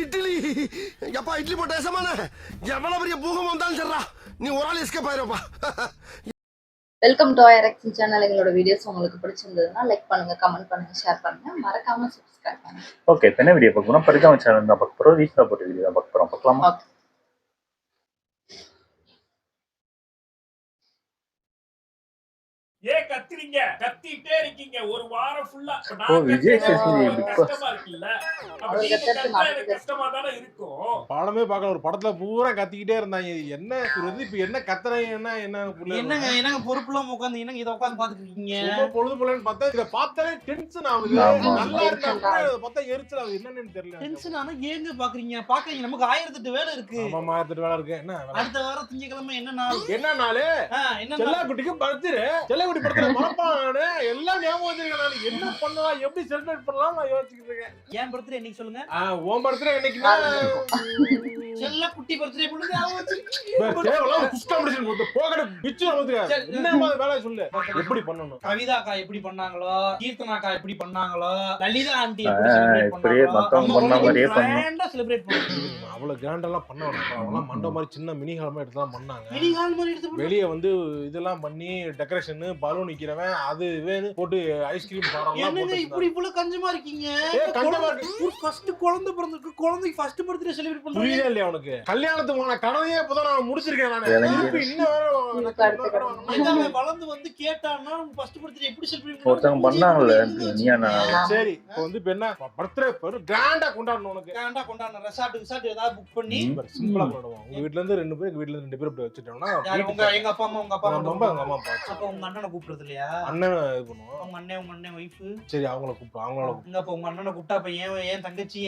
இட்லி எப்பா இட்லி போட்ட ஏசமான எவ்வளவு பெரிய பூகம் வந்தாலும் சரிடா நீ ஒரு ஆள் எஸ்கேப் ஆயிருப்பா. Welcome to IRX channel. எங்களோட வீடியோஸ் உங்களுக்கு பிடிச்சிருந்ததுன்னா லைக் பண்ணுங்க, கமெண்ட் பண்ணுங்க, ஷேர் பண்ணுங்க, மறக்காம சப்ஸ்கிரைப் பண்ணுங்க. ஓகே, இப்போ என்ன வீடியோ பார்க்க போறோம்? பரிதாப சேனல் தான் பார்க்க போறோம். வீக்ல போட்ட வீடியோ தான் பார்க்க போறோம். பார்க்கலாமா? ஏன் கத்துறீங்க? கத்திட்டே இருக்கீங்க ஒரு வாரம் ஃபுல்லா. விஜய் சேதுபதி கஷ்டமா இருக்குல்ல? கஷ்டமா தானே இருக்கும். படமே பார்க்கல, ஒரு படத்துல பூரா கத்திக்கிட்டே இருந்தாங்க. என்ன இப்ப என்ன கத்துறீங்கன்னா என்னங்க என்னங்க பொறுப்புலாம் உட்காந்து என்னங்க இதை உட்காந்து பாத்துட்டு இருக்கீங்க? பொழுது போலன்னு பார்த்தா இதை பார்த்தாலே டென்ஷன் ஆகுது. நல்லா இருந்தா பார்த்தா எரிச்சல் ஆகுது. என்னன்னு தெரியல. டென்ஷன் ஆனா ஏங்க பாக்குறீங்க? பாக்குறீங்க, நமக்கு 1008 வேலை இருக்கு. ஆமா, 1008 வேலை இருக்கு. என்ன அடுத்த வாரம் திங்கக்கிழமை என்ன நாள்? என்ன நாள்? என்ன செல்லா குட்டிக்கு பர்த்டே. செல்லா குட்டி பர்த்டே மறப்பானே எல்லாம் ஞாபகம் வச்சிருக்கேன். நான் என்ன பண்ணலாம், எப்படி செலிப்ரேட் பண்ணலாம் நான் யோசிச்சுட்டு இருக்கேன். ஏன் பர்த்டே என்னைக்கு சொல்லுங்க? உன் பர்த்டே என்னைக்குன்னா செல்லா குட்டி பர்த்டே பண்ணுங்க. தேவலாம் குஸ்காம்படிஷன் போட்டு போகட பிச்சு வந்துங்க. என்ன மாதிரி வேலை சொல்லு, எப்படி பண்ணணும்? கவிதாக்கா எப்படி பண்ணாங்களோ, கீர்த்தனாக்கா எப்படி பண்ணாங்களோ, லலிதா ஆண்டி எப்படி செலிப்ரேட் பண்ணாங்களோ, மத்தவங்க பண்ண மாதிரியே பண்ணணும். செலிப்ரேட் பண்ணுங்க. அவ்வளவு கிராண்ட் எல்லாம் பண்ண வேணாம். அவங்கலாம் மண்டபம் மாதிரி சின்ன மினி ஹால் மாதிரி எடுத்து பண்ணாங்க. மினி ஹால் மாதிரி எடுத்து வெளியே வந்து இதெல்லாம் பண்ணி டெக்கரேஷன் பலூன் நிக்கிறவன் அது வேணும் போட்டு ஐஸ்கிரீம் என்னங்க இப்படி இவ்வளவு கஞ்சமா இருக்கீங்க? ஃபர்ஸ்ட் குழந்தை பிறந்திருக்கு, குழந்தைக்கு ஃபர்ஸ்ட் பர்த்டே செலிப்ரேட் பண்றீங்க. புரியல இல்லையா உனக்கு? கல்யாணத்துக்கு கனவையே இப்பதான் நான் முடிச்சிருக்கேன். நான் வளர்ந்து வந்து கேட்டான்னா ஃபர்ஸ்ட் பர்த்டே எப்படி செலிப்ரேட் ஒருத்தவங்க பண்ணாங்கல்ல நீயா? சரி, இப்போ வந்து என்ன பர்த்டே கிராண்டா கொண்டாடணும். உனக்கு கிராண்டா கொண்டாடணும். ரெசார்ட் ஏதாவது புக் பண்ணி சிம்பிளா கொண்டாடுவோம். உங்க வீட்ல இருந்து 2 பேர், வீட்ல இருந்து 2 பேர் இப்படி வச்சிட்டோம்னா எங்க அப்பா அம்மா உங்க அப்பா அம்மா பாத்து அப்ப உங்க அண்ணனை கூப்பிடுறது இல்லையா? அண்ணன் இது பண்ணுவோம். உங்க அண்ணன் வைஃப். சரி, அவங்கள கூப்பிடுவோம். அவங்கள அப்ப உங்க அண்ணனை கூப்பிட்டா அப்ப ஏன் தங்கச்சி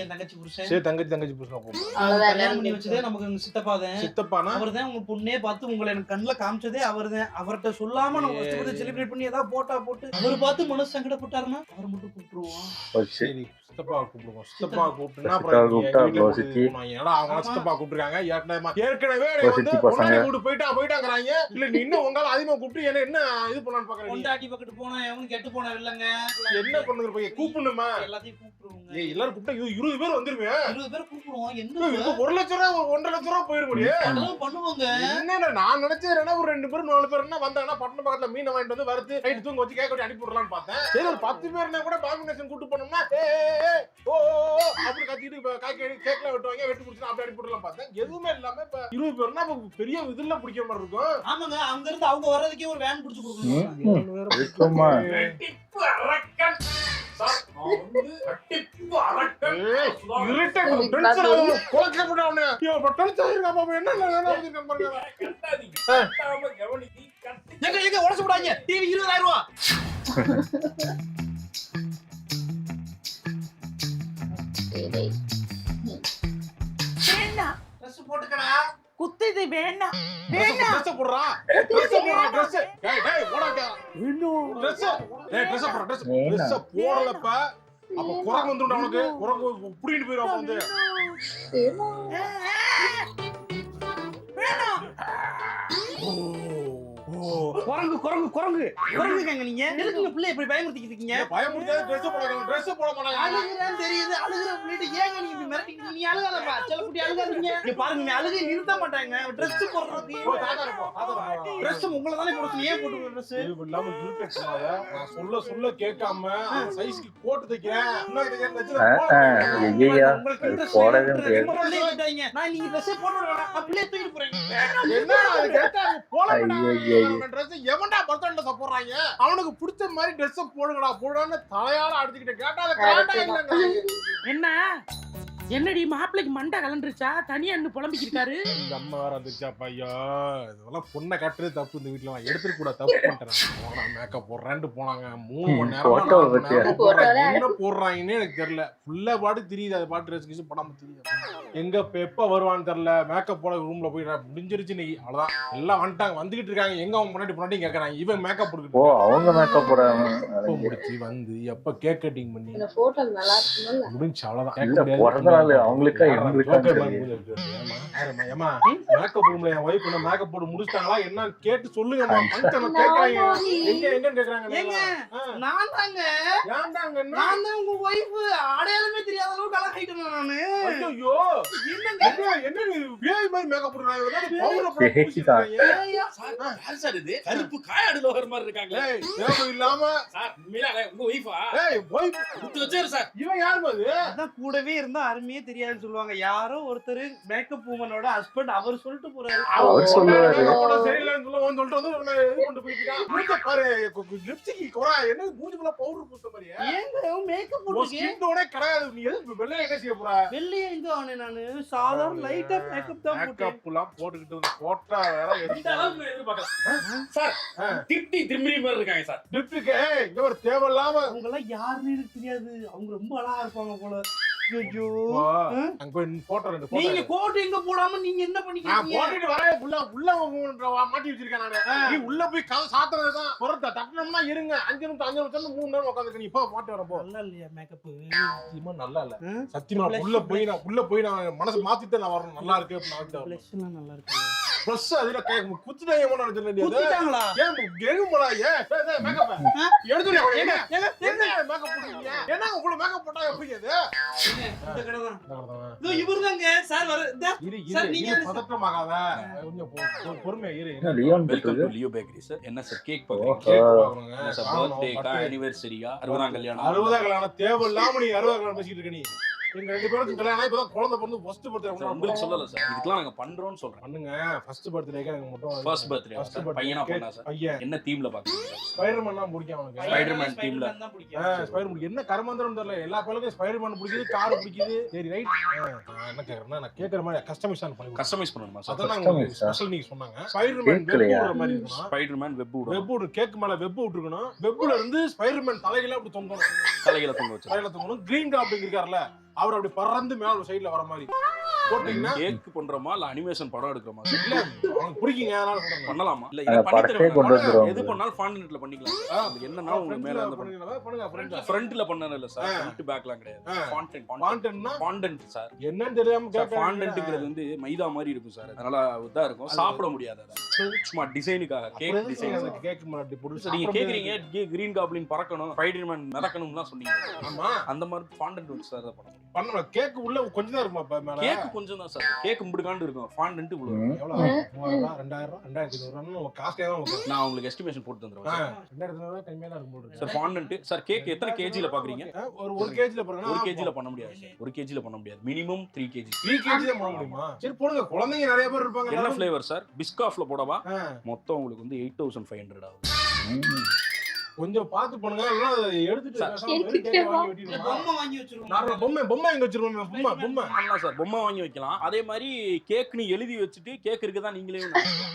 புருஷன். சரி, தங்கச்சி புருஷன் கூப்பிடுவோம். கல்யாணம் பண்ணி வச்சதே நமக்கு சித்தப்பாதான். சித்தப்பானா அவர்தான் உங்க பொண்ணே பார்த்து உங்களை எனக்கு கண்ணுல காமிச்சதே அவர்தான். அவர்கிட்ட சொல்லாம நம்ம ஃபர்ஸ்ட் செலிப்ரேட் பண்ணி ஏதாவது போட்டா போட்டு அவர் பார்த்து மனசு சங்கடப்பட்டாருன்னா அவர் மட்டும் கூப்பிட்டுருவோம். சரி, சித்தப்பா கூப்பிடுவோம். சித்தப்பா கூப்பிட்டுனா சித்தப்பா கூப்பிட்டுருக்காங்க. ஏற்கனவே போயிட்டாங்கிறாங்க. இல்ல நீ இன்னும் உங்களால அதிகமா கூப்பிட்டு என்ன இது பண்ணலான்னு பாக்குறேன். கொண்டாட்டி பக்கத்து போனா எவனும் கெட்டு போனா இல்லங்க. என்ன பண்ணுது போய் கூப்பிடணுமா? எல்லாத்தையும் கூப்பிடுவோங்க. எல்லாரும் கூப்பிட்டா 20 பேர் வந்துருவேன். 20 பேர் கூப்பிடுவோம். என்ன 1 லட்சம் ரூபா 1.5 லட்சம் ரூபா போயிட முடியும். அதெல்லாம் பண்ணுவாங்க. என்ன நான் நினைச்சேன் ஒரு 2 பேர் 4 பேர் வந்தாங்கன்னா பட்டணம் பக்கத்துல மீன் வாங்கிட்டு வந்து வறுத்து நைட்டு தூங்க வச்சு கேக் அனுப்பி விடலாம்னு பார்த்தேன். சரி, ஒரு 10 பேர்னா கூட காம்பினேஷன் கூட்டு போனோம்னா ஓ அப்படி கத்திட்டு கேக்ல வெட்டுவாங்க, வெட்டி முடிச்சுனா அப்படி அனுப்பி விடலாம் பார்த்தேன். எதுவுமே இல்லாம இப்ப 20 பேர்னா பெரிய இதுல பிடிக்கிற மாதிரி இருக்கும். ஆமாங்க, அங்க இருந்து அவங்க வர்றதுக்கே ஒரு வேன் பிடிச்சு கொடுக்கணும். போட்டுக்கடா குத்திது வேணா போடுறா போடலப்ப அப்ப குரங்கு வந்துடும். அவனுக்கு குரங்கு புடிட்டு போயிடும். அப்ப வந்து குரங்குங்க. நீங்க எதுக்கு பிள்ளை இப்படி பயமுறுத்திட்டு இருக்கீங்க? பயமுறுத்தாத. ட்ரெஸ் போட மாட்டாங்க. அழுகுறேன்னு தெரியுது. அழுகுற பிள்ளைட்டு ஏங்க நீ இப்படி மிரட்டிங்க? நீ அழுகாதப்பா, சில குட்டி அழுகாதீங்க. நீ பாருங்க, நீ அழுகை நிறுத்த மாட்டாங்க. ட்ரெஸ் போடுறது ட்ரெஸ் உங்களை தானே போடுறது. ஏன் போட்டு ட்ரெஸ் இல்லாம இரிட்டேட் பண்ணாத. நான் சொல்ல கேட்காம சைஸ்க்கு கோட் தைக்கிறேன். போடவே முடியாது. நான் நீங்க ட்ரெஸ் போட்டு அப்படியே தூக்கிட்டு போறேன். என்ன கேட்டா போட ட்ரெஸ் எவன்டா பர்த்டே போடுறாங்க? அவனுக்கு பிடிச்ச மாதிரி ட்ரெஸ் போடுங்கடா போடான்னு தலையால அடிச்சுக்கிட்டு கேட்டா என்ன என்னடி மாப்பிள்ளைக்கு மண்டை கலண்டுருச்சா? தனியா இன்னும் புலம்பிக்கிருக்காரு. இந்த அம்மா வேற வந்துச்சா பையா? இதெல்லாம் பொண்ணை கட்டுறது தப்பு. இந்த வீட்டுல எடுத்துட்டு கூட தப்பு பண்ணிட்டேன். மேக்கப் போடுறேன்னு போனாங்க. 3 மணி நேரம் என்ன போடுறாங்கன்னு எனக்கு தெரியல. ஃபுல்லா பாட்டு தெரியுது. அது பாட்டு ட்ரெஸ் கிஸ் போடாம தெரியுது. எங்க எப்ப வருவான்னு தெரியல. மேக்கப் போட ரூம்ல போய் முடிஞ்சிருச்சு இன்னைக்கு. அவ்வளவுதான், எல்லாம் வந்துட்டாங்க, வந்துகிட்டு இருக்காங்க. எங்க அவங்க முன்னாடி கேக்குறாங்க. இவன் மேக்கப் போட்டுக்கிட்டு அவங்க மேக்கப் போடுறாங்க. முடிச்சு வந்து எப்ப கேக் கட்டிங் பண்ணி முடிஞ்சு அவங்களுக்கா அவ்வளவுதான். மேக்கப் ரூம்ல என் வைஃப் மேக்கப் போட்டு முடிச்சிட்டாங்களா என்ன கேட்டு சொல்லுங்க. நான் தாங்க உங்க வைஃப் அடையாளமே தெரியாத அளவுக்கு அழகாயிட்டேன். நானு. ஐயோ என்னங்க என்ன நீ பேய் மாதிரி மேக்கப் போடுறாங்க பவுடர் சார் சார் இது கருப்பு காயாடு லோகர் மாதிரி இருக்காங்க. ஏய் தேவை இல்லாம சார் உண்மையிலே உங்க ஒய்ஃபா ஏய் போய் குத்து வச்சாரு சார். இவன் யார் அது? அதான் கூடவே இருந்தா அருமையே தெரியாதுன்னு சொல்லுவாங்க. யாரோ ஒருத்தர் மேக்கப் உமனோட ஹஸ்பண்ட் அவர் சொல்லிட்டு போறாரு. அவர் சொல்லுவாரு. சரியில்லைன்னு சொல்ல வந்து சொல்லிட்டு வந்து உன்னை இது கொண்டு போயிட்டு இருக்கான். மூஞ்ச பாரு லிப்ஸ்டிக் கொரா என்ன மூஞ்சி ஃபுல்லா பவுடர் பூச மாதிரியே. ஏங்க மேக்கப் உன் போட்டுக்கே ஸ்கின் டோனே கிடையாது. நீ எதுக்கு வெள்ளை என்ன செய்ய போற? வெள்ளையா எங்க ஆனே நானு சாதாரண லைட்டா மேக்கப் தான் போட்டேன். மேக்கப் எல்லாம் போட்டுக்கிட்டு வந்து போட்டா வேற இந்த அளவுக்கு நான் எதிர்பார்க்கல. சார் திட்டி திமிரி மாதிரி இருக்காங்க சார். லிப்ஸ்டிக் ஏய் இங்க ஒரு தேவையில்லாம அவங்க எல்லாம் யாருன்னு எனக்கு தெரியாது. அவங்க ரொம்ப அழகா இருப்பாங்க போல. ஐயோ அங்க போய் போட்டோ ரெண்டு போட்டோ நீங்க கோட் எங்க போடாம நீங்க என்ன நான் பண்ணிக்கிறீங்க? போட்டுட்டு வரேன் உள்ள மாட்டி வச்சிருக்கேன் நானு. நீ உள்ள போய் கதை சாத்துறதுதான் பொறுத்த தட்டணும்னா இருங்க 5 நிமிஷம் 3 நேரம் உட்காந்துக்க. நீ இப்போ மாட்டி வர போ. நல்லா இல்லையா மேக்கப்? சத்தியமா நல்லா இல்ல. சத்தியமா உள்ள போய் நான் மனசு மாத்திட்டு நான் வரணும். நல்லா இருக்கு அப்படின்னு நான் வரேன். பிளஷ் எல்லாம் நல்லா இருக்கு. ப்ளஸ் அதுல குத்துட்டாங்க ஏமா நினைச்சேன். குத்திட்டாங்களா? ஏன் எருமடா ஏன் மேக்கப் எடுத்துறியா? ஏங்க என்ன மேக்கப் போடுறீங்க? என்ன உங்களுக்கு மேக்கப் போட்டா எப்படி அது? இந்த கடை தான். இதோ இவர்தாங்க சார் வர. இரு சார், நீங்க இரு பதட்டமாகாத. கொஞ்சம் பொறுமையா இரு. என்ன லியோன் வெல்கம் போட்டுருக்கு? To Leo bakery sir. என்ன சார் கேக் ஓஹோ. பாக்குறீங்க? கேக் பாக்குறோங்க. சார் பர்த்டேக்கா அனிவர்சரியா 60ஆம் கல்யாணம் 60 கல்யாணம் தேவையில்லாம நீ 60 கல்யாணம் பேசிட்டு இருக்க. நீ எங்க 2 பேருக்கு கல்யாணம் இப்பதான் குழந்தை பிறந்து ஃபர்ஸ்ட் சார், பர்த்டே உங்களுக்கு சொல்லல சார். இதுக்கெல்லாம் நாங்க பண்றோம்னு சொல்றேன். பண்ணுங்க. ஃபர்ஸ்ட் பர்த்டேக்கு எனக்கு மட்டும் first birthday First sir. birthday. பையனா பொண்ணா சார்? பையன் என்ன தீம்ல பாக்குறீங்க? ஸ்பைடர்மேன் தான் பிடிக்கும் அவனுக்கு. Spider-Man teamல. தான் பிடிக்கும். ஸ்பைடர்மேன் என்ன கர்மாந்திரம் தெரியல. எல்லா பழக்கும் ஸ்பைடர்மேன் பிடிக்குது, கார் பிடிக்குது. சரி ரைட். நான் என்ன கேக்குறேன்னா நான் கேக்குற மாதிரி கஸ்டமைஸ் பண்ணி கஸ்டமைஸ் பண்ணணுமா சார்? அதான் Customize உங்களுக்கு ஸ்பெஷல் நீங்க சொன்னாங்க. ஸ்பைடர்மேன் வெப் கேக்கலையா? விடுற மாதிரி இருக்கணும். ஸ்பைடர்மேன் வெப் விடும். வெப் விடு கேக் மேல வெப் விட்டுருக்கணும். வெப்ல இருந்து ஸ்பைடர்மேன் தலையில அப்படி தொங்கணும். தலையில தொங்க வச்சு தலையில தொங்கணும். கிரீன் காப்ளிங் இருக்கார்ல அவர் அப்படி பறந்து மேல சைடுல வர மாதிரி போட்டீங்கன்னா கேக் பண்றோமா இல்ல அனிமேஷன் படம் எடுக்கிறோமா சார்? இல்ல அவனுக்கு பிடிக்குங்க அதனால சொல்றேன். பண்ணலாமா? இல்ல அந்த இத பண்ணி படத்தையே கொண்டு தருவாங்க. வந்துருவாங்க. எது பண்ணாலும் ஃபாண்டன்ட்ல பண்ணிக்கலாம். அது என்னன்னா உங்க மேல இருந்து பண்ணுங்க. ஃப்ரண்ட்ல பண்ணறது இல்ல சார். ஃப்ரண்ட் பேக்லாம் கிடையாது. ஃபாண்டன்ட் கான்டென்ட்னா ஃபாண்டன்ட் சார். என்னன்னு தெரியாம கேட்க ஃபாண்டன்ட்ங்கிறது வந்து மைதா மாதிரி இருக்கும் சார். அதனால இதா இருக்கும். சாப்பிட முடியாது அத. சும்மா டிசைனுக்காக கேக் டிசைன். கேக் மாட்டி புடிச்சு நீங்க கேக்குறீங்க கிரீன் காப்ளின் பறக்கணும், ஸ்பைடர்மேன் மிதக்கணும்லாம் சொன்னீங்க. ஆமா அந்த மாதிரி ஃபாண்டன்ட் வச்சு சார் பண்ண முடியும். பண்ணல. கேக் உள்ள கொஞ்சம் தான் இருக்குமா மேல? கேக் கொஞ்சம் தான் சார். கேக் முடுகாண்டு இருக்கும். ஃபாண்டன்ட் இவ்வளவு. எவ்வளவு 3000 2000 2500 காஸ்ட்லியா தான் இருக்கும். நான் உங்களுக்கு எஸ்டிமேஷன் போட்டு தந்துருவேன் சார். 2500 கம்மியா தான் இருக்கும் சார் ஃபாண்டன்ட் சார். கேக் எத்தனை கேஜில பாக்குறீங்க? ஒரு 1 கேஜில போறேன்னா 1 கேஜில பண்ண முடியாது சார். 1 கேஜில பண்ண முடியாது. Minimum 3 KG. 3 கேஜி தான் பண்ண முடியுமா? சரி போடுங்க. குழந்தைங்க நிறைய பேர் இருப்பாங்க. என்ன ஃப்ளேவர் சார்? பிஸ்காஃப்ல போடவா? மொத்தம் உங்களுக்கு வந்து 8500 ஆகும். கொஞ்சம் பார்த்து பண்ணுங்க. இல்லனா அதை எடுத்துட்டு பேசாம வெறும் கேக் வாங்கி வெட்டிடுங்க. பொம்மை வாங்கி வச்சிருக்கோம். நார்மல் பொம்மை எங்க வச்சிருக்கோம்? பொம்மை பண்ணலாம் சார். பொம்மை வாங்கி வைக்கலாம். அதே மாதிரி கேக் நீ எழுதி வச்சுட்டு கேக் இருக்குதா நீங்களே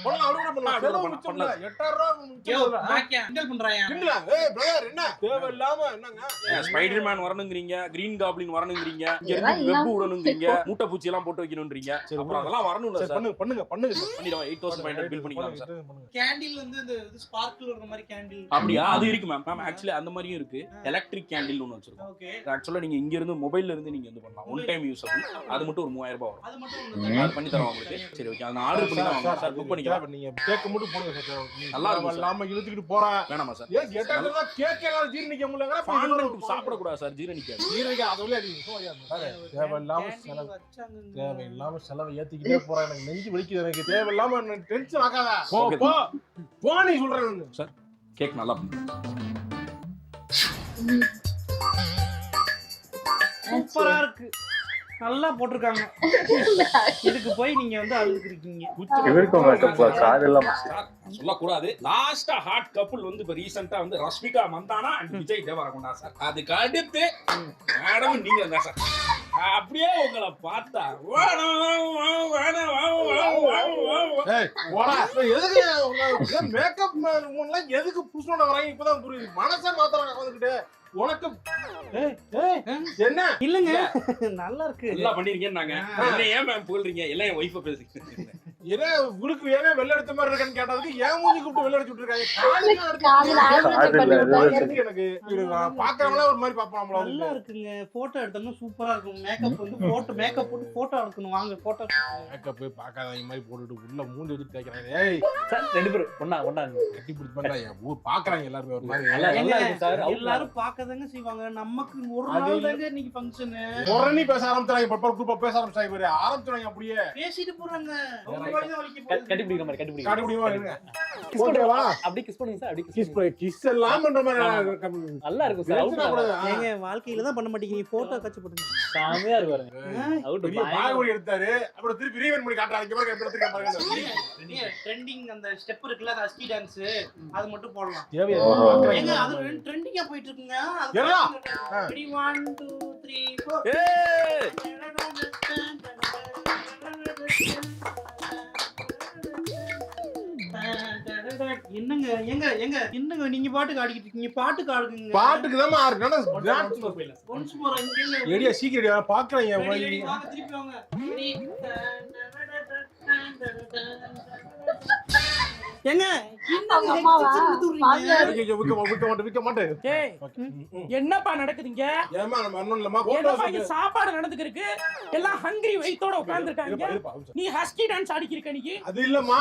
பண்ணலாம். அவ்வளவு பண்ணலாம். அவ்வளவு பண்ணலாம். பண்ணலாம். 8000 ரூபாய் பாக்கியா கிண்டல் பண்றாயா? இல்ல. ஏய் பிரதர் என்ன தேவையில்லாம என்னங்க? ஸ்பைடர்மேன் வரணுங்கிறீங்க, கிரீன் காப்ளின் வரணுங்கிறீங்க, இங்க இதெல்லாம் இருந்து வெப் இல்லாம விடணுங்கிறீங்க, மூட்டை பூச்சி எல்லாம் போட்டு வைக்கணும்ன்றீங்க. சரி, அப்புறம் அதெல்லாம் வரணும்ல சரி சார். பண்ணுங்க. பண்ணிடுவா 8500 பில் பண்ணிக்கலாம் சார். கேண்டில் வந்து இந்த இது ஸ்பார்க்கிள் வர மாதிரி கேண்டில். அப்படியா? அது இருக்கு மேம். மேம் ஆக்சுவலி அந்த மாதிரியும் இருக்கு. எலக்ட்ரிக் கேண்டில் ஒன்னு வச்சிருக்கோம். ஓகே. ஆக்சுவலா நீங்க இங்க இருந்து மொபைல்ல இருந்து நீங்க வந்து பண்ணலாம். One time usable. அது மட்டும் ஒரு 3000 ரூபாய் வரும். அது மட்டும் அது பண்ணி தரோம் உங்களுக்கு. சரி ஓகே. அதை ஆர்டர் பண்ணி தான் வாங்க சார். புக் பண்ணிக்கலாம். நீங்க கேக் மட்டும் போடுங்க சார். நல்லா இருக்கும் சார். இல்லாம இழுத்துக்கிட்டு போறா. வேணாமா சார்? ஏன் கேட்டா கேக் எல்லாம் ஜீரணிக்க முடியலங்கற ஃபாண்டன்ட் சாப்பிட கூடாது சார். ஜீரணிக்காது. ஜீரணிக்க அதோட அடிங்க. தேவையில்லாம செலவு ஏத்திக்கிட்டே போறா. எனக்கு நெஞ்சு வலிக்குது. எனக்கு தேவையில்லாம எனக்கு டென்ஷன் ஆகாத. போ நீ சொல்றேன் சார். கேக் நல்லா பண்ணு. சூப்பரா இருக்கு. நல்லா போட்டிருக்காங்க. இதுக்கு போய் நீங்க வந்து அழுதுக்கிறீங்க. இவருக்கும் மேக்கப் காதெல்லாம் சார் சொல்லக்கூடாது. லாஸ்டா ஹாட் கப்புள் வந்து இப்ப ரீசெண்டா வந்து ரஷ்மிகா மந்தானா அண்ட் விஜய் தேவரகுண்டா சார். அதுக்கு அடுத்து மேடம் நீங்க தான் சார். அப்படியே உங்களை பார்த்தா மேக்கப் எதுக்கு புதுசோட வராங்க இப்பதான் புரியுது. மனசை மாத்திரம் வந்துகிட்டு உனக்கு என்ன இல்லங்க நல்லா இருக்கு. நல்லா பண்ணிருக்கேன்னு நாங்க. என்ன ஏன் மேம் புகழ்றீங்க? எல்லாம் என் ஒய்ஃபை பேசுறீங்க. ஏன்னா உங்களுக்கு ஏன் வெள்ள எடுத்த மாதிரி இருக்குன்னு கேட்டதுக்கு ஏன் மூஞ்சி கூப்பிட்டு வெள்ள அடிச்சு விட்டுருக்காங்க. காதுல ஆவரேஜ் பண்ணி விட்டாங்க. எனக்கு பாக்குறவங்கள ஒரு மாதிரி பாப்பாங்களா? நல்லா இருக்குங்க. போட்டோ எடுத்தோம்னா சூப்பரா இருக்கும். மேக்கப் வந்து போட்டோ மேக்கப் போட்டு போட்டோ எடுக்கணும். வாங்க போட்டோ. மேக்கப் பாக்காதவங்க மாதிரி போட்டுட்டு உள்ள மூஞ்சி வச்சு தேய்க்கிறாங்க. ஏய் சார் 2 பேரும் ஒண்ணா கட்டி பிடிச்சு பண்றாங்க. ஊர் பாக்குறாங்க எல்லாரும் ஒரு மாதிரி. நல்லா இருக்கு சார். எல்லாரும் பாக்கதாங்க செய்வாங்க. நமக்கு ஒரு நாள் தாங்க இன்னைக்கு ஃபங்க்ஷன். உடனே பேச ஆரம்பிச்சாங்க. பப்பர் குரூப்பா பேச ஆரம்பிச்சாங்க. பாரு ஆரம்பிச்சாங்க அப்படியே. பேசிட்டு போறாங்க. அவங்க வழியா வலிக்கு போகுது. கட்டி பிடிக்கிற மாதிரி கட்டி காட்டி பிடிக்கிற முடியுமா? கிஸ் பண்ணவா? அப்படி கிஸ் பண்ணுங்க சார். அப்படி கிஸ் பண்ணி கிஸ் எல்லாம் பண்ற மாதிரி நல்லா இருக்கும் சார். ஏங்க வாழ்க்கையில தான் பண்ண மாட்டீங்க. போட்டோ கட்சி போடுங்க. சாமையா இருக்கு பாருங்க. அவுட் பெரிய பாகுபலி எடுத்தாரு. அப்புறம் திருப்பி ரீவென்ட் பண்ணி காட்டுறாங்க. பாருங்க எப்படி எடுத்துக்க பாருங்க. ட்ரெண்டிங் அந்த ஸ்டெப் இருக்குல்ல அது அஸ்கி டான்ஸ் அது மட்டும் போடலாம். ஏங்க அது ட்ரெண்டிங்கா போயிட்டு இருக்குங்க. அது ஏறா. 1 2 3 4 ஏய் என்னங்க எங்க எங்க என்னங்க நீங்க பாட்டுக்கு ஆடிக்கிட்டு இருக்கீங்க? பாட்டுக்கு ஆடுங்க. பாட்டுக்கு தான் ஆடுறானே. ஒன்ஸ் மோர் இங்க ஏடியா சீக்கிரம் பாக்குறேன். வாங்க திருப்பி வாங்க. ஏங்க அவங்க அம்மாவா? மாமியார். விக்க மாட்டேன். ஏய் என்னப்பா நடக்குதுங்க? ஏமா நம்ம அண்ணன் இல்லமா என்னப்பா இங்க சாப்பாடு நடந்துருக்கு? எல்லாம் ஹங்கிரி வெயிட்டோட உட்கார்ந்திருக்காங்க. நீ ஹஸ்கி டான்ஸ் ஆடிக்கிருக்க நீ. அது இல்லமா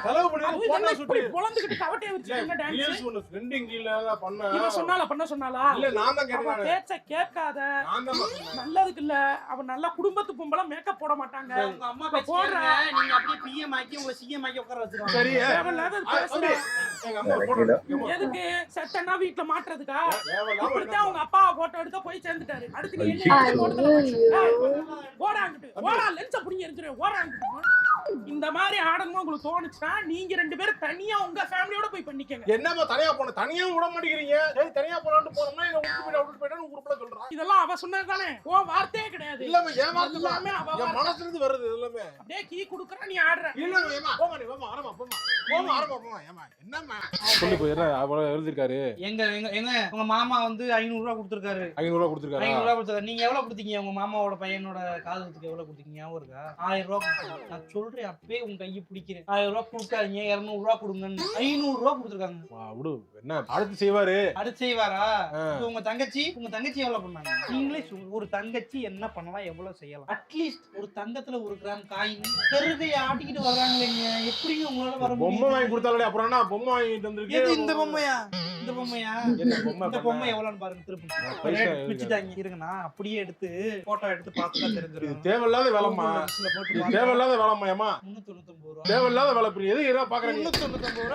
செலவு பண்ணி அது போட்டோ என்ன ஷூட் இப்படி பொளந்துக்கிட்டு கவட்டே வச்சிருக்க டான்ஸ்? ரீல்ஸ் ஒன்னு ட்ரெண்டிங் ரீல்ல பண்ண. இவ சொன்னாலா? இல்ல நான் தான் அவ கேட்டேன். பேச்ச கேட்காத. நான் தான் சொன்னேன். நல்லதுக்கு இல்ல. அவ நல்ல குடும்பத்து பொம்பள மேக்கப் போட மாட்டாங்க. உங்க அம்மா போடுறா. நீங்க அப்படியே பிஎம் ஆக்கி உங்க சிஎம் ஆக்கி உட்கார வச்சிருக்காங்க. சரி தேவையில்லாத பேசுற. எங்க அம்மா போட்டோ எதுக்கு செட்டனா வீட்ல மாட்டுறதுக்கா? தேவையில்லாம இப்படித்தான் உங்க அப்பா போட்டோ எடுத்து போய் சேர்ந்துட்டாரு. அடுத்து நீ என்ன போட்டோ ஓடாங்கிட்டு ஓடா லென்ஸ புடிங்க எரிஞ்சிரு ஓடாங்கிட்டு. இந்த மாதிரி ஆடணும் உங்களுக்கு தோணுச்சுன்னா நீங்க 2 பேரும் தனியா உங்க ஃபேமிலியோட போய் பண்ணிக்கங்க. என்னமா தனியா போன? தனியா விட மாட்டேங்கிறீங்க. சரி தனியா போறான்னு போறோம்னா இத விட்டு போயிட்டான்னு குரூப்ல சொல்றான். இதெல்லாம் அவ சொன்னது தானே? ஓ வார்த்தையே கிடையாது. இல்லமா ஏமாத்து எல்லாமே அவ என் மனசுல இருந்து வருது எல்லாமே. அப்படியே கீ குடுக்குற நீ ஆடுற. இல்லங்க ஏமா போமா நீ போமா ஆரமா போமா ஏமா என்னம்மா சொல்லி போயிரா அவள எழுதிருக்காரு. எங்க எங்க எங்க உங்க மாமா வந்து 500 ரூபாய் கொடுத்திருக்காரு. 500 ரூபாய் கொடுத்திருக்காரு. 500 ரூபாய் கொடுத்தாரு. நீங்க எவ்வளவு கொடுத்தீங்க? உங்க மாமாவோட பையனோட காதுக்கு எவ்வளவு கொடுத்தீங்க? ஞாபகம் இருக்கா? 1000 ரூபாய் கொடுத்தாரு. நான் சொல்றேன் அப்பவே உங்க கையை பிடிக்கிறேன். 1000 ரூபாய் கொடுக்காதீங்க 200 ரூபாய் கொடுங்கன்னு 500 ரூபாய் கொடுத்திருக்காங்க. வா விடு என்ன அடுத்து செய்வாரு. அடுத்து செய்வாரா? உங்க தங்கச்சி எவ்வளவு பண்ணாங்க? நீங்களே ஒரு தங்கச்சி என்ன பண்ணலாம் எவ்வளவு செய்யலாம்? அட்லீஸ்ட் ஒரு தங்கத்துல 1 கிராம் காயின் பெருகையை ஆட்டிக்கிட்டு வர்றாங்களேங்க. எப்படிங்க உங்களால வர முடியும்? பொம்மை வாங்கி கொடுத்தாலே அப்புறம் என்ன பொம்மை வாங்கிட்டு வந்திருக்கு. இந்த பொம்மையா இந்த பொம்மை எவ்வளவுன்னு பாருங்க. திருப்பி பிடிச்சிட்டாங்க. இருங்கண்ணா அப்படியே எடுத்து போட்டோ எடுத்து பார்த்தா தெரிஞ்சிடும். தேவையில்லாத வேலைமா. தேவையில்லாத வேலைமா ஏமா 399 ரூபாய். தேவையில்லாத வேலை புரிய எது என்ன பாக்குறீங்க? 399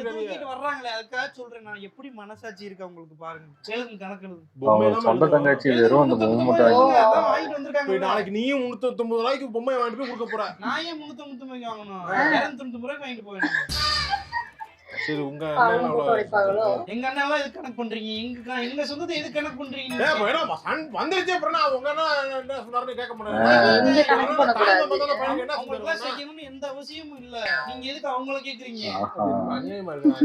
ரூபாய். வர்றாங்களே அதுக்காக சொல்றேன். நான் எப்படி மனசாட்சி இருக்கு உங்களுக்கு பாருங்க. எழுதுங்க கணக்கு எழுதுங்க. சொந்த தங்கச்சி வெறும் அந்த பொம்மை மட்டும் வாங்கிட்டு வந்திருக்காங்க. நாளைக்கு நீயும் 399 ரூபாய்க்கு பொம்மை வாங்கிட்டு போய் கொடுக்க போற. நான் ஏன் 399 ரூபாய்க்கு வாங்கணும்? 299 ரூபாய்க்கு வாங்கிட்டு போவேன். சரி உங்க எங்க அண்ணா இது கணக்கு பண்றீங்க? எங்க சொந்தத்தை எது கணக்கு பண்றீங்க? வந்துருச்சு அப்புறம் உங்க அண்ணா என்ன சொன்னாருன்னு கேட்க முடியாது. எந்த அவசியமும் இல்ல. நீங்க எதுக்கு அவங்கள கேக்குறீங்க?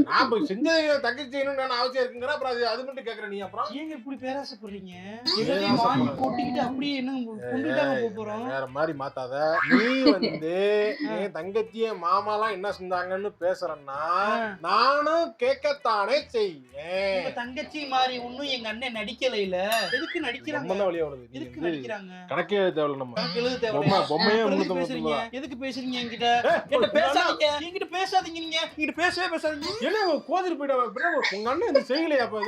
நான் போய் செஞ்சது தங்கச்சி செய்யணும்னு அவசியம் இருக்குங்கிற அப்புறம் அது மட்டும் கேக்குறேன். நீ அப்புறம் ஏங்க இப்படி பேராசப்படுறீங்க? வாங்கி போட்டுக்கிட்டு அப்படியே என்ன கொண்டுட்டாங்க போறோம். வேற மாதிரி மாத்தாத. நீ வந்து என் தங்கச்சிய மாமாலாம் என்ன செஞ்சாங்கன்னு பேசுறேன்னா நானும் கேட்கத்தானே செய்வேன். தங்கச்சி மாதிரி ஒண்ணும் எங்க அண்ணன் நடிக்கல. இல்ல எதுக்கு நடிக்கிறாங்க? எதுக்கு நடிக்கிறாங்க? கணக்கே தேவையில்ல. நம்ம எழுத தேவை. பொம்மையை பேசுறீங்க. எதுக்கு பேசுறீங்க என்கிட்ட? என்கிட்ட பேசாதீங்க. என்கிட்ட பேசாதீங்க. நீங்க என்கிட்ட பேசவே பேசாதீங்க. என்ன கோதிரி போயிட உங்க அண்ணன் இந்த செய்யலையா? அப்ப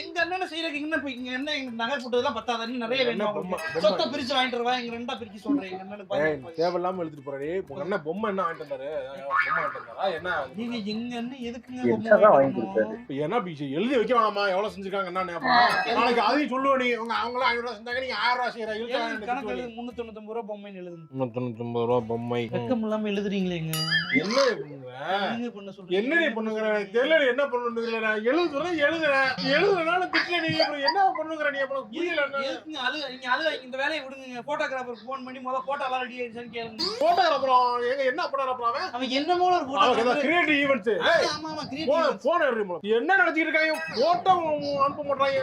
எங்க அண்ணன் செய்யறதுக்கு என்ன போய் இங்க என்ன எங்க நகை போட்டதெல்லாம் பத்தாதன்னு நிறைய வேணும். சொத்தை பிரிச்சு வாங்கிட்டு வருவா. எங்க 2 பிரிச்சு சொல்றேன். எங்க அண்ணனுக்கு தேவையில்லாம எழுதிட்டு போறாரு. உங்க அண்ணன் பொம்மை என்ன வாங்கிட்டு வந்தாரு? பொம்மை வாங்கிட்டு வந்தாரா என்ன? நீங்க எங்க அண்ணன் எதுக்குங்க எழுதி வைக்க வேணாமா? எவ்வளவு செஞ்சிருக்காங்க நாளைக்கு அதையும் சொல்லுவோம். நீ அவங்களும் 500 ரூபாய் செஞ்சாங்க. நீங்க 1000 ரூபாய் செய்யறீங்க. கணக்கு 399 ரூபாய் பொம்மைன்னு எழுதுங்க. 399 ரூபாய் பொம்மை வெக்கம் இல்லாம எழுதுறீங்களேங்க. என்ன என்ன பண்ணுங்க? தெரியல என்ன பண்ணுங்க. நான் எழுதுறேன் திட்டல. நீ அப்புறம் என்ன பண்ணுங்கிற? நீ அப்புறம் புரியல. நீங்க அழுக இந்த வேலையை விடுங்க. போட்டோகிராஃபருக்கு போன் பண்ணி முதல்ல போட்டோ எல்லாம் ரெடி ஆயிடுச்சான்னு கேளுங்க. போட்டோகிராஃபர் என்ன போட்டோகிராஃபர்? அவன் என்ன போல ஒரு போட்டோகிராஃபர் கிரியேட்டிவ் ஈவென்ட்ஸ். ஆமா கிரியேட்டிவ் போன் என்ன நடத்திட்டு இருக்காங்க? போட்டோ அனுப்ப மாட்டாங்க.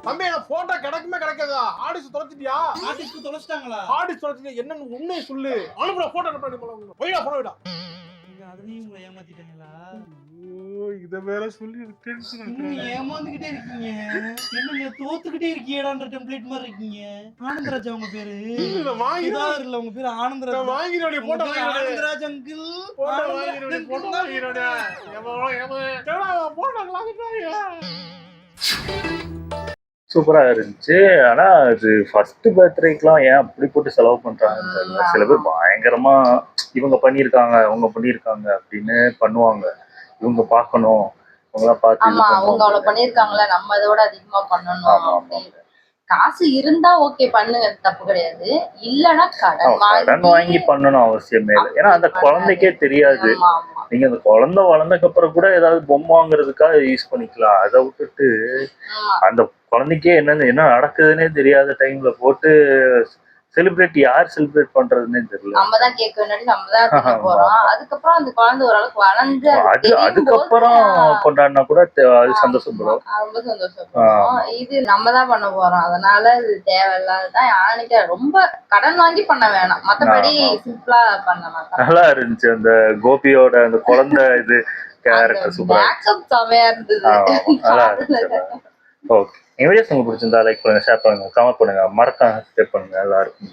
தம்பி நான் போட்டோ கிடைக்குமே கிடைக்காதா? ஆடிஸ் தொலைச்சிட்டியா? ஆர்டிஸ்ட் தொலைச்சிட்டாங்களா? ஆடிஸ் தொலைச்சிட்டியா? என்னன்னு உண்மையை சொல்லு. அனுப்புற போட்டோ அனுப்பி போய்டா போன விடா. அதுலயும் உங்களை ஏமாத்திட்டாங்களா? இத வேற சொல்லி டென்ஷன் இன்னும் ஏமாந்துகிட்டே இருக்கீங்க. என்னங்க தோத்துக்கிட்டே இருக்கீங்கடான்ற டெம்ப்ளேட் மாதிரி இருக்கீங்க. ஆனந்தராஜ் உங்க பேரு? வாங்கிடாரு இல்ல உங்க பேரு ஆனந்தராஜ். வாங்கிரோடி போட்டோ ஆனந்தராஜ் அங்கிள். போட்டோ வாங்கிரோடி போட்டோ வாங்கிரோடி. சூப்பரா இருந்துச்சு. ஆனா அது ஃபர்ஸ்ட் பர்த்டேக்கெல்லாம் ஏன் அப்படி போட்டு செலவு பண்றாங்கன்னு தெரியல. சில பேர் பயங்கரமா இவங்க பண்ணியிருக்காங்க அவங்க பண்ணியிருக்காங்க அப்படின்னு பண்ணுவாங்க. இவங்க பார்க்கணும், அவங்களாம் பார்த்து ஆமா அவங்க அவ்வளவு பண்ணிருக்காங்களா, நம்ம இதோட அதிகமா பண்ணணும் அப்படின்னு. காசு இருந்தா ஓகே பண்ணுங்க, தப்பு கிடையாது. இல்லன்னா கடன் வாங்கி பண்ணணும் அவசியமே இல்லை. ஏன்னா அந்த குழந்தைக்கே தெரியாது. நீங்க அந்த குழந்தை வளர்ந்ததுக்கு அப்புறம் கூட ஏதாவது பொம்மை வாங்குறதுக்காக யூஸ் பண்ணிக்கலாம். அதை விட்டுட்டு அந்த குழந்தைக்கே என்ன நடக்குதுன்னே தெரியாத டைம்ல போட்டு செலிப்ரேட் யார் செலிப்ரேட் பண்றதுன்னே தெரியல. நம்ம தான் கேட்க வேண்டாம், நம்ம தான் பண்ண போறோம். அதுக்கப்புறம் அந்த குழந்தை ஓரளவுக்கு வளர்ந்து அதுக்கப்புறம் கொண்டாடினா கூட அது சந்தோஷப்படும், ரொம்ப சந்தோஷப்படும். இது நம்ம தான் பண்ண போறோம், அதனால இது தேவையில்லாததான். யானைக்கு ரொம்ப கடன் வாங்கி பண்ண வேணாம், மத்தபடி சிம்பிளா பண்ணலாம். நல்லா இருந்துச்சு அந்த கோபியோட அந்த குழந்தை இது கேரக்டர் சூப்பரா செமையா இருந்தது. நல்லா இருந்துச்சு. ஓகே, எங்க வீடியோஸ் உங்களுக்கு பிடிச்சிருந்தா லைக் பண்ணுங்க, ஷேர் பண்ணுங்க, கமெண்ட் பண்ணுங்க, மறக்காம சப்ஸ்கிரைப் பண்ணுங்க எல்லாருக்கும்.